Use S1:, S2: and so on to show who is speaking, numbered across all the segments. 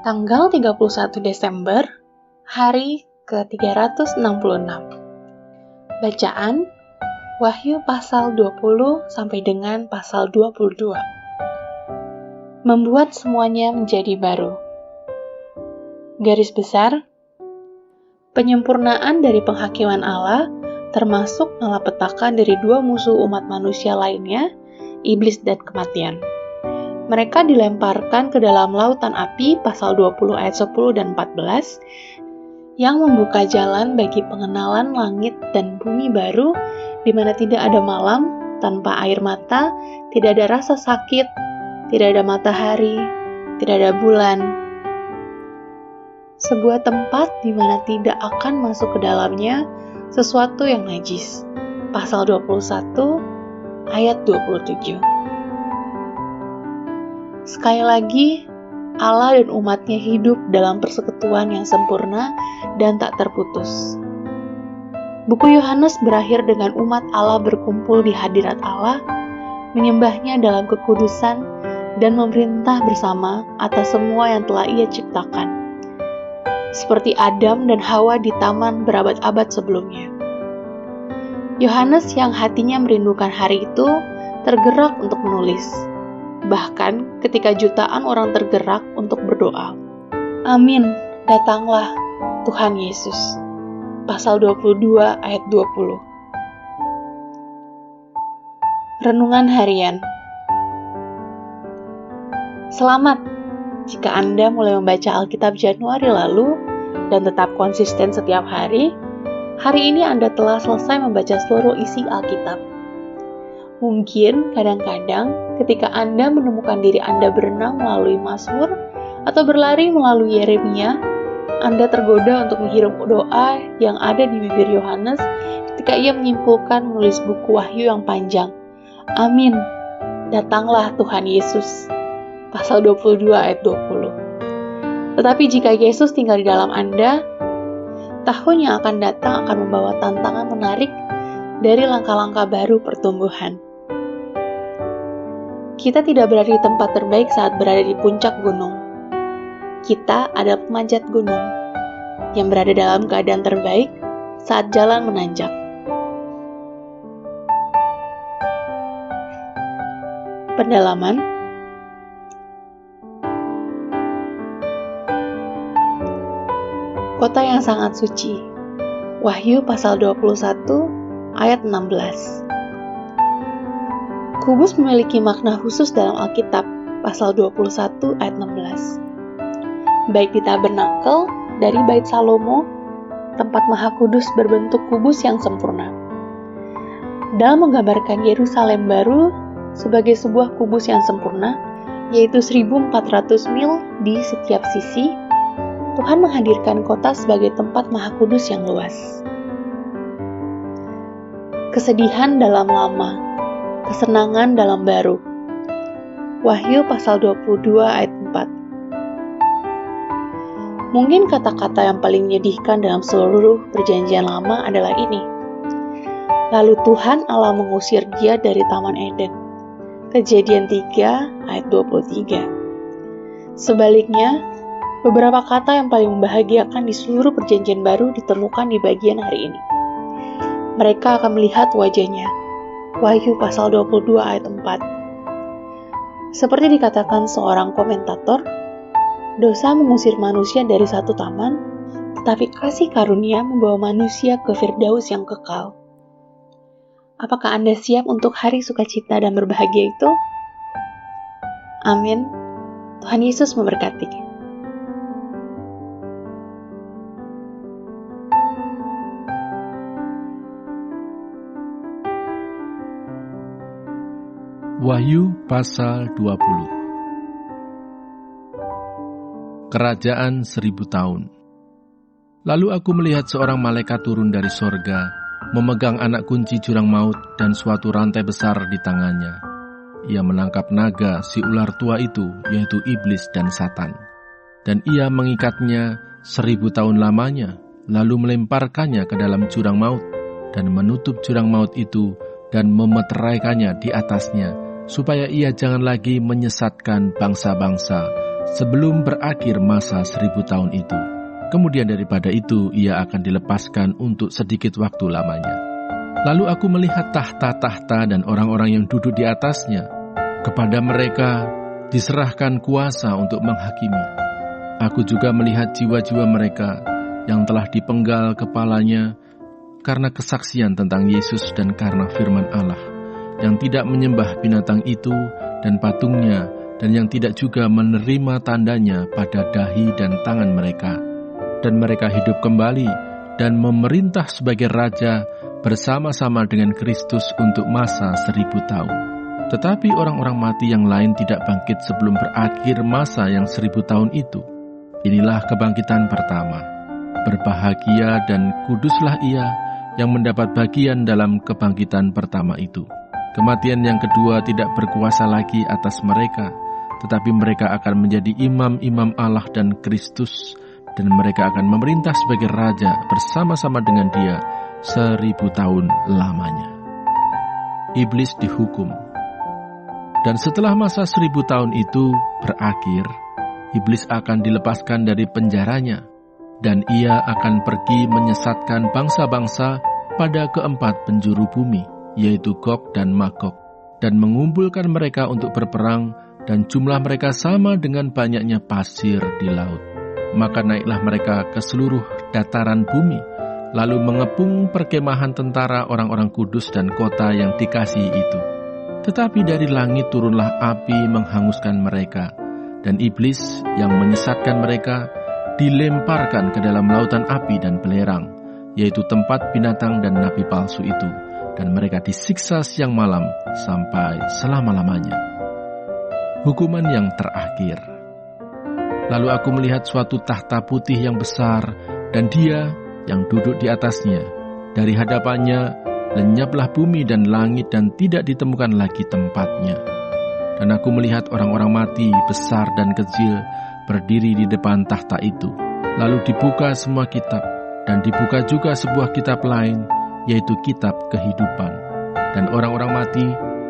S1: Tanggal 31 Desember, hari ke-366. Bacaan Wahyu pasal 20 sampai dengan pasal 22. Membuat semuanya menjadi baru. Garis besar, penyempurnaan dari penghakiman Allah termasuk malapetaka dari dua musuh umat manusia lainnya, iblis dan kematian. Mereka dilemparkan ke dalam lautan api, pasal 20 ayat 10 dan 14, yang membuka jalan bagi pengenalan langit dan bumi baru, di mana tidak ada malam, tanpa air mata, tidak ada rasa sakit, tidak ada matahari, tidak ada bulan. Sebuah tempat di mana tidak akan masuk ke dalamnya sesuatu yang najis. Pasal 21 ayat 27. Sekali lagi, Allah dan umatnya hidup dalam persekutuan yang sempurna dan tak terputus. Buku Yohanes berakhir dengan umat Allah berkumpul di hadirat Allah, menyembahnya dalam kekudusan dan memerintah bersama atas semua yang telah Ia ciptakan. Seperti Adam dan Hawa di taman berabad-abad sebelumnya. Yohanes yang hatinya merindukan hari itu tergerak untuk menulis. Bahkan ketika jutaan orang tergerak untuk berdoa. Amin, datanglah Tuhan Yesus. Pasal 22 ayat 20. Renungan harian. Selamat jika Anda mulai membaca Alkitab Januari lalu dan tetap konsisten setiap hari. Hari ini Anda telah selesai membaca seluruh isi Alkitab. Mungkin kadang-kadang ketika Anda menemukan diri Anda berenang melalui Mazmur atau berlari melalui Yeremia, Anda tergoda untuk menghirup doa yang ada di bibir Yohanes ketika ia menyimpulkan menulis buku Wahyu yang panjang. Amin, datanglah Tuhan Yesus. Pasal 22 ayat 20. Tetapi jika Yesus tinggal di dalam Anda, tahun yang akan datang akan membawa tantangan menarik dari langkah-langkah baru pertumbuhan. Kita tidak berada di tempat terbaik saat berada di puncak gunung. Kita adalah pemanjat gunung yang berada dalam keadaan terbaik saat jalan menanjak. Pendalaman. Kota yang sangat suci. Wahyu pasal 21 ayat 16. Kubus memiliki makna khusus dalam Alkitab, pasal 21 ayat 16. Baik di tabernakel dari Bait Salomo, tempat Maha Kudus berbentuk kubus yang sempurna. Dalam menggambarkan Yerusalem baru sebagai sebuah kubus yang sempurna, yaitu 1400 mil di setiap sisi, Tuhan menghadirkan kota sebagai tempat Maha Kudus yang luas. Kesedihan dalam lama, kesenangan dalam baru. Wahyu pasal 22 ayat 4. Mungkin kata-kata yang paling menyedihkan dalam seluruh perjanjian lama adalah ini. Lalu Tuhan Allah mengusir dia dari Taman Eden. Kejadian 3 ayat 23. Sebaliknya, beberapa kata yang paling membahagiakan di seluruh perjanjian baru ditemukan di bagian hari ini. Mereka akan melihat wajahnya. Wahyu pasal 22 ayat 4. Seperti dikatakan seorang komentator, dosa mengusir manusia dari satu taman, tetapi kasih karunia membawa manusia ke Firdaus yang kekal. Apakah Anda siap untuk hari sukacita dan berbahagia itu? Amin. Tuhan Yesus memberkati.
S2: Wahyu pasal 20. Kerajaan 1000 tahun. Lalu aku melihat seorang malaikat turun dari sorga, memegang anak kunci jurang maut dan suatu rantai besar di tangannya. Ia menangkap naga si ular tua itu, yaitu iblis dan Satan. Dan ia mengikatnya 1000 tahun lamanya, lalu melemparkannya ke dalam jurang maut, dan menutup jurang maut itu, dan memeteraikannya di atasnya, supaya ia jangan lagi menyesatkan bangsa-bangsa sebelum berakhir masa 1000 tahun itu. Kemudian daripada itu ia akan dilepaskan untuk sedikit waktu lamanya. Lalu aku melihat tahta-tahta dan orang-orang yang duduk di atasnya. Kepada mereka diserahkan kuasa untuk menghakimi. Aku juga melihat jiwa-jiwa mereka yang telah dipenggal kepalanya karena kesaksian tentang Yesus dan karena firman Allah, yang tidak menyembah binatang itu dan patungnya, dan yang tidak juga menerima tandanya pada dahi dan tangan mereka. Dan mereka hidup kembali dan memerintah sebagai raja bersama-sama dengan Kristus untuk masa 1000 tahun. Tetapi orang-orang mati yang lain tidak bangkit sebelum berakhir masa yang 1000 tahun itu. Inilah kebangkitan pertama. Berbahagia dan kuduslah ia yang mendapat bagian dalam kebangkitan pertama itu. Kematian yang kedua tidak berkuasa lagi atas mereka, tetapi mereka akan menjadi imam-imam Allah dan Kristus, dan mereka akan memerintah sebagai raja bersama-sama dengan dia 1000 tahun lamanya. Iblis dihukum. Dan setelah masa 1000 tahun itu berakhir, iblis akan dilepaskan dari penjaranya, dan ia akan pergi menyesatkan bangsa-bangsa pada keempat penjuru bumi, yaitu Gog dan Magog, dan mengumpulkan mereka untuk berperang, dan jumlah mereka sama dengan banyaknya pasir di laut. Maka naiklah mereka ke seluruh dataran bumi, lalu mengepung perkemahan tentara orang-orang kudus dan kota yang dikasihi itu. Tetapi dari langit turunlah api menghanguskan mereka, dan iblis yang menyesatkan mereka dilemparkan ke dalam lautan api dan belerang, yaitu tempat binatang dan nabi palsu itu, dan mereka disiksa siang malam sampai selama-lamanya. Hukuman yang terakhir. Lalu aku melihat suatu tahta putih yang besar, dan dia yang duduk di atasnya. Dari hadapannya lenyaplah bumi dan langit, dan tidak ditemukan lagi tempatnya. Dan aku melihat orang-orang mati besar dan kecil berdiri di depan tahta itu. Lalu dibuka semua kitab, dan dibuka juga sebuah kitab lain, yaitu kitab kehidupan. Dan orang-orang mati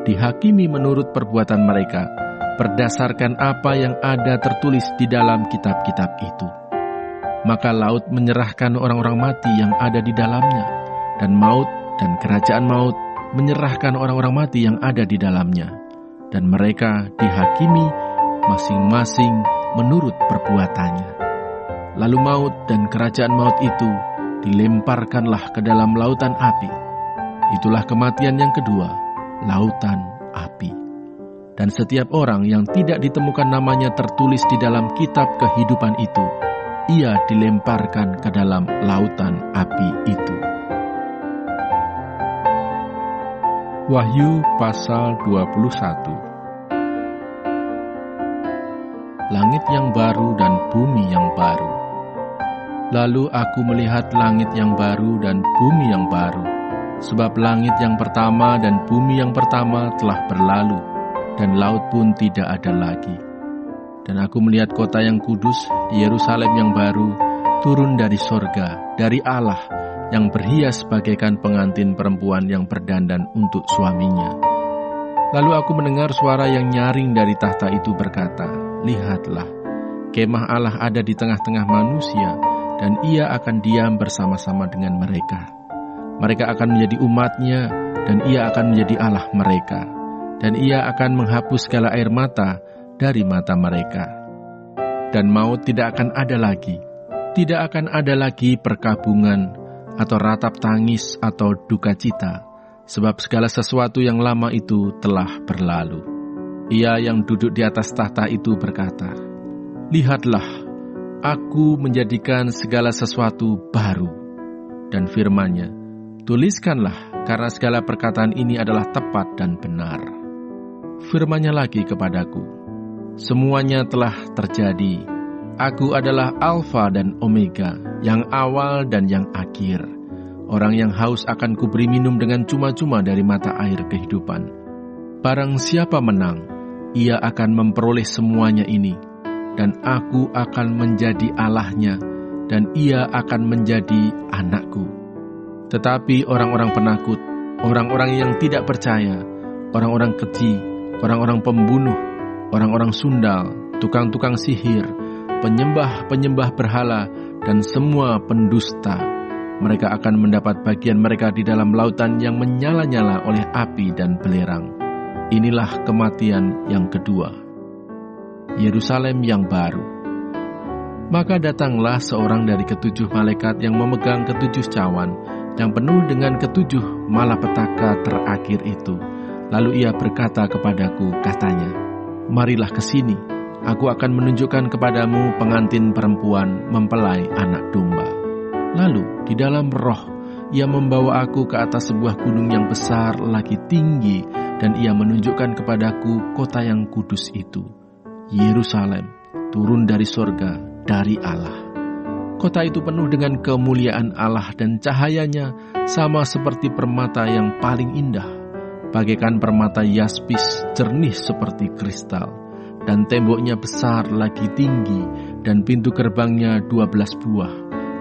S2: dihakimi menurut perbuatan mereka, berdasarkan apa yang ada tertulis di dalam kitab-kitab itu. Maka laut menyerahkan orang-orang mati yang ada di dalamnya, dan maut dan kerajaan maut menyerahkan orang-orang mati yang ada di dalamnya, dan mereka dihakimi masing-masing menurut perbuatannya. Lalu maut dan kerajaan maut itu dilemparkanlah ke dalam lautan api. Itulah kematian yang kedua, lautan api. Dan setiap orang yang tidak ditemukan namanya tertulis di dalam kitab kehidupan itu, ia dilemparkan ke dalam lautan api itu. Wahyu pasal 21. Langit yang baru dan bumi yang baru. Lalu aku melihat langit yang baru dan bumi yang baru, sebab langit yang pertama dan bumi yang pertama telah berlalu, dan laut pun tidak ada lagi. Dan aku melihat kota yang kudus, Yerusalem yang baru, turun dari sorga, dari Allah, yang berhias bagaikan pengantin perempuan yang berdandan untuk suaminya. Lalu aku mendengar suara yang nyaring dari tahta itu berkata, "Lihatlah, kemah Allah ada di tengah-tengah manusia, dan ia akan diam bersama-sama dengan mereka. Mereka akan menjadi umatnya, dan ia akan menjadi Allah mereka. Dan ia akan menghapus segala air mata dari mata mereka. Dan maut tidak akan ada lagi. Tidak akan ada lagi perkabungan, atau ratap tangis, atau duka cita, sebab segala sesuatu yang lama itu telah berlalu." Ia yang duduk di atas tahta itu berkata, "Lihatlah, aku menjadikan segala sesuatu baru." Dan firman-Nya, "Tuliskanlah, karena segala perkataan ini adalah tepat dan benar." Firman-Nya lagi kepadaku, "Semuanya telah terjadi. Aku adalah Alfa dan Omega, yang awal dan yang akhir. Orang yang haus akan kuberi minum dengan cuma-cuma dari mata air kehidupan. Barang siapa menang, ia akan memperoleh semuanya ini, dan aku akan menjadi Allahnya, dan ia akan menjadi anakku. Tetapi orang-orang penakut, orang-orang yang tidak percaya, orang-orang keji, orang-orang pembunuh, orang-orang sundal, tukang-tukang sihir, penyembah-penyembah berhala, dan semua pendusta. Mereka akan mendapat bagian mereka di dalam lautan yang menyala-nyala oleh api dan belerang. Inilah kematian yang kedua. Yerusalem yang baru. Maka datanglah seorang dari ketujuh malaikat yang memegang ketujuh cawan, yang penuh dengan ketujuh malapetaka terakhir itu. Lalu ia berkata kepadaku, katanya, "Marilah ke sini, aku akan menunjukkan kepadamu pengantin perempuan mempelai anak domba." Lalu di dalam roh ia membawa aku ke atas sebuah gunung yang besar lagi tinggi, dan ia menunjukkan kepadaku kota yang kudus itu, Yerusalem, turun dari sorga, dari Allah. Kota itu penuh dengan kemuliaan Allah, dan cahayanya sama seperti permata yang paling indah, bagaikan permata yaspis, jernih seperti kristal, dan temboknya besar lagi tinggi, dan pintu gerbangnya 12 buah,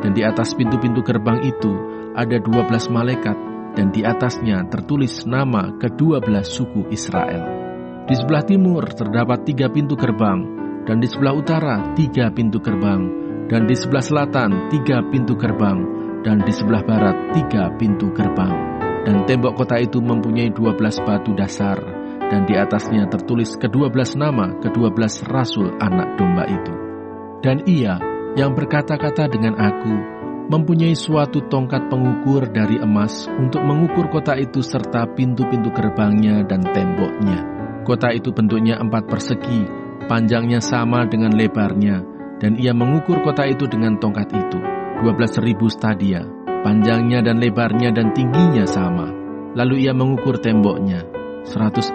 S2: dan di atas pintu-pintu gerbang itu ada 12 malaikat, dan di atasnya tertulis nama ke-12 suku Israel. Di sebelah timur terdapat 3 pintu gerbang, dan di sebelah utara 3 pintu gerbang, dan di sebelah selatan 3 pintu gerbang, dan di sebelah barat 3 pintu gerbang. Dan tembok kota itu mempunyai 12 batu dasar, dan di atasnya tertulis ke-12 nama ke-12 rasul anak domba itu. Dan ia yang berkata-kata dengan aku mempunyai suatu tongkat pengukur dari emas untuk mengukur kota itu serta pintu-pintu gerbangnya dan temboknya. Kota itu bentuknya 4 persegi, panjangnya sama dengan lebarnya, dan ia mengukur kota itu dengan tongkat itu, 12.000 stadia. Panjangnya dan lebarnya dan tingginya sama. Lalu ia mengukur temboknya, 144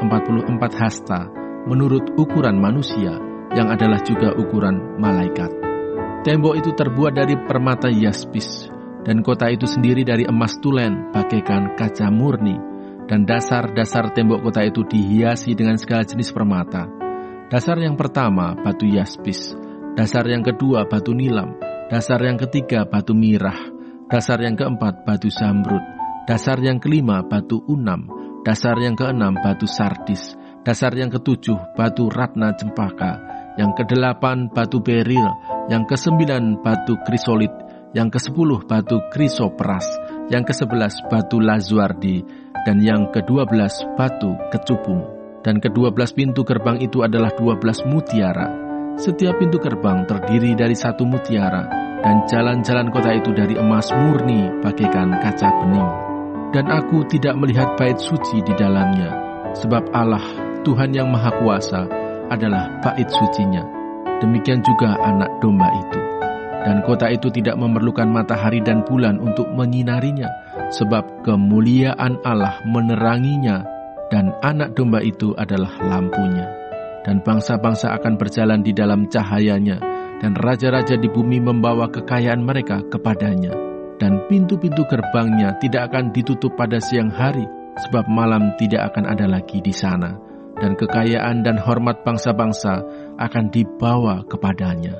S2: hasta, menurut ukuran manusia, yang adalah juga ukuran malaikat. Tembok itu terbuat dari permata yaspis, dan kota itu sendiri dari emas tulen, bagaikan kaca murni, dan dasar-dasar tembok kota itu dihiasi dengan segala jenis permata. Dasar yang pertama, batu yaspis. Dasar yang kedua, batu nilam. Dasar yang ketiga, batu mirah. Dasar yang keempat, batu zamrud. Dasar yang kelima, batu unam. Dasar yang keenam, batu sardis. Dasar yang ketujuh, batu ratna cempaka. Yang kedelapan, batu beril. Yang kesembilan, batu krisolit. Yang ke-10, batu krisoperas. Yang ke-11, batu lazuardi. Dan yang ke-12, batu kecubung. Dan ke-12 pintu gerbang itu adalah 12 mutiara. Setiap pintu gerbang terdiri dari 1 mutiara. Dan jalan-jalan kota itu dari emas murni bagaikan kaca bening. Dan aku tidak melihat bait suci di dalamnya, sebab Allah, Tuhan yang Maha Kuasa, adalah bait sucinya. Demikian juga anak domba itu. Dan kota itu tidak memerlukan matahari dan bulan untuk menyinarinya, sebab kemuliaan Allah meneranginya, dan anak domba itu adalah lampunya. Dan bangsa-bangsa akan berjalan di dalam cahayanya, dan raja-raja di bumi membawa kekayaan mereka kepadanya. Dan pintu-pintu gerbangnya tidak akan ditutup pada siang hari, sebab malam tidak akan ada lagi di sana. Dan kekayaan dan hormat bangsa-bangsa akan dibawa kepadanya.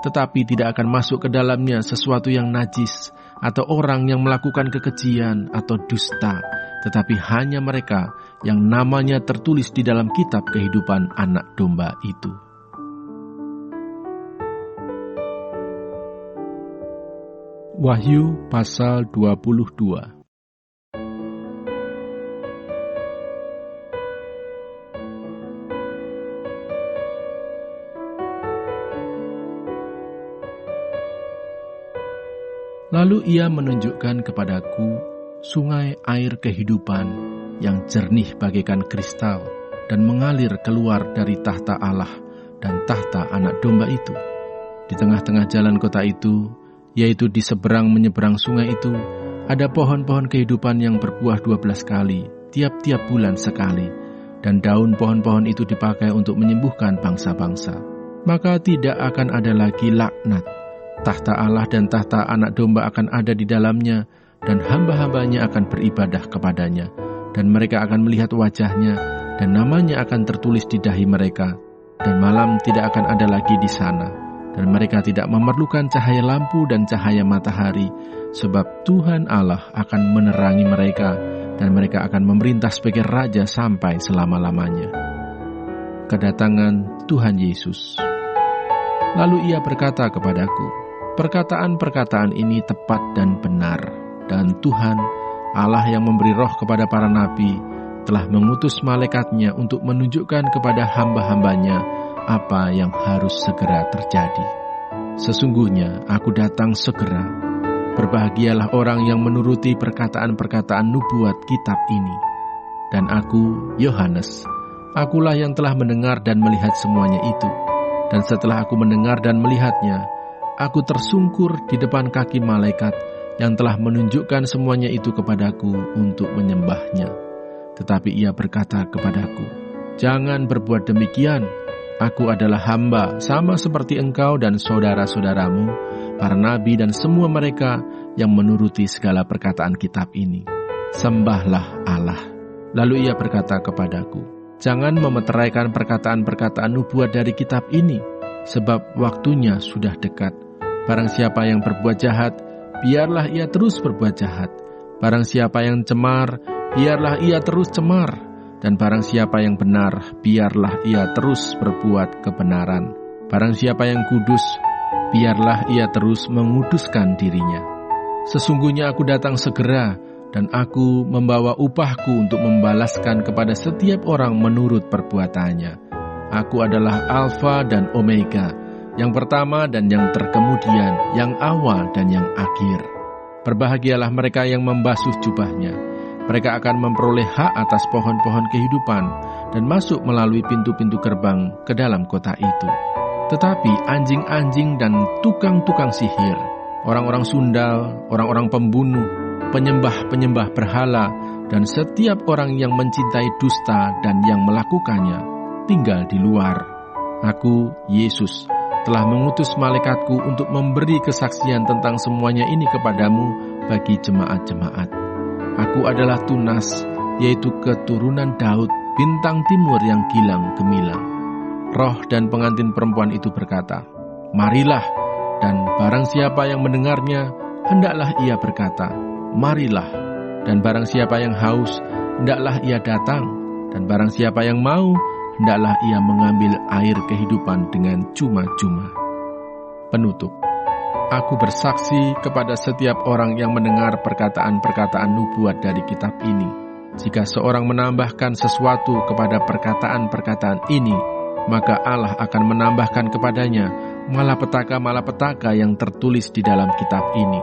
S2: Tetapi tidak akan masuk ke dalamnya sesuatu yang najis, atau orang yang melakukan kekejian atau dusta, tetapi hanya mereka yang namanya tertulis di dalam kitab kehidupan anak domba itu. Wahyu pasal 22. Lalu ia menunjukkan kepadaku sungai air kehidupan yang jernih bagaikan kristal dan mengalir keluar dari tahta Allah dan tahta anak domba itu. Di tengah-tengah jalan kota itu, yaitu di seberang menyeberang sungai itu, ada pohon-pohon kehidupan yang berbuah 12 kali, tiap-tiap bulan sekali, dan daun pohon-pohon itu dipakai untuk menyembuhkan bangsa-bangsa. Maka tidak akan ada lagi laknat. Tahta Allah dan tahta anak domba akan ada di dalamnya, dan hamba-hambanya akan beribadah kepadanya, dan mereka akan melihat wajahnya, dan namanya akan tertulis di dahi mereka, dan malam tidak akan ada lagi di sana. Dan mereka tidak memerlukan cahaya lampu dan cahaya matahari, sebab Tuhan Allah akan menerangi mereka, dan mereka akan memerintah sebagai raja sampai selama-lamanya. Kedatangan Tuhan Yesus. Lalu ia berkata kepadaku, perkataan-perkataan ini tepat dan benar, dan Tuhan, Allah yang memberi roh kepada para nabi, telah mengutus malaikatnya untuk menunjukkan kepada hamba-hambanya apa yang harus segera terjadi. Sesungguhnya aku datang segera. Berbahagialah orang yang menuruti perkataan-perkataan nubuat kitab ini. Dan aku, Yohanes, akulah yang telah mendengar dan melihat semuanya itu. Dan setelah aku mendengar dan melihatnya, aku tersungkur di depan kaki malaikat yang telah menunjukkan semuanya itu kepadaku untuk menyembahnya. Tetapi ia berkata kepadaku, jangan berbuat demikian. Aku adalah hamba sama seperti engkau dan saudara-saudaramu, para nabi dan semua mereka yang menuruti segala perkataan kitab ini. Sembahlah Allah. Lalu ia berkata kepadaku, jangan memeteraikan perkataan-perkataan nubuat dari kitab ini, sebab waktunya sudah dekat. Barang siapa yang berbuat jahat, biarlah ia terus berbuat jahat. Barang siapa yang cemar, biarlah ia terus cemar. Dan barang siapa yang benar, biarlah ia terus berbuat kebenaran. Barang siapa yang kudus, biarlah ia terus menguduskan dirinya. Sesungguhnya aku datang segera, dan aku membawa upahku untuk membalaskan kepada setiap orang menurut perbuatannya. Aku adalah Alfa dan Omega, yang pertama dan yang terkemudian, yang awal dan yang akhir. Berbahagialah mereka yang membasuh jubahnya. Mereka akan memperoleh hak atas pohon-pohon kehidupan dan masuk melalui pintu-pintu gerbang ke dalam kota itu. Tetapi anjing-anjing dan tukang-tukang sihir, orang-orang sundal, orang-orang pembunuh, penyembah-penyembah berhala, dan setiap orang yang mencintai dusta dan yang melakukannya, tinggal di luar. Aku, Yesus, telah mengutus malaikatku untuk memberi kesaksian tentang semuanya ini kepadamu bagi jemaat-jemaat. Aku adalah Tunas, yaitu keturunan Daud, bintang timur yang gilang gemilang. Roh dan pengantin perempuan itu berkata, marilah, dan barang siapa yang mendengarnya, hendaklah ia berkata, marilah. Dan barang siapa yang haus, hendaklah ia datang. Dan barang siapa yang mau, hendaklah ia mengambil air kehidupan dengan cuma-cuma. Penutup. Aku bersaksi kepada setiap orang yang mendengar perkataan-perkataan nubuat dari kitab ini. Jika seorang menambahkan sesuatu kepada perkataan-perkataan ini, maka Allah akan menambahkan kepadanya malapetaka-malapetaka yang tertulis di dalam kitab ini.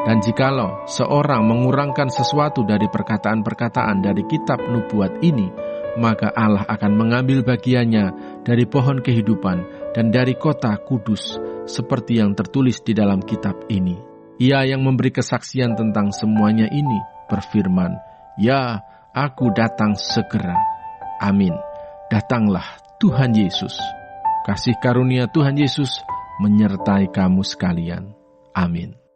S2: Dan jikalau seorang mengurangkan sesuatu dari perkataan-perkataan dari kitab nubuat ini, maka Allah akan mengambil bagiannya dari pohon kehidupan dan dari kota kudus, seperti yang tertulis di dalam kitab ini. Ia yang memberi kesaksian tentang semuanya ini berfirman, ya, aku datang segera. Amin. Datanglah Tuhan Yesus. Kasih karunia Tuhan Yesus menyertai kamu sekalian. Amin.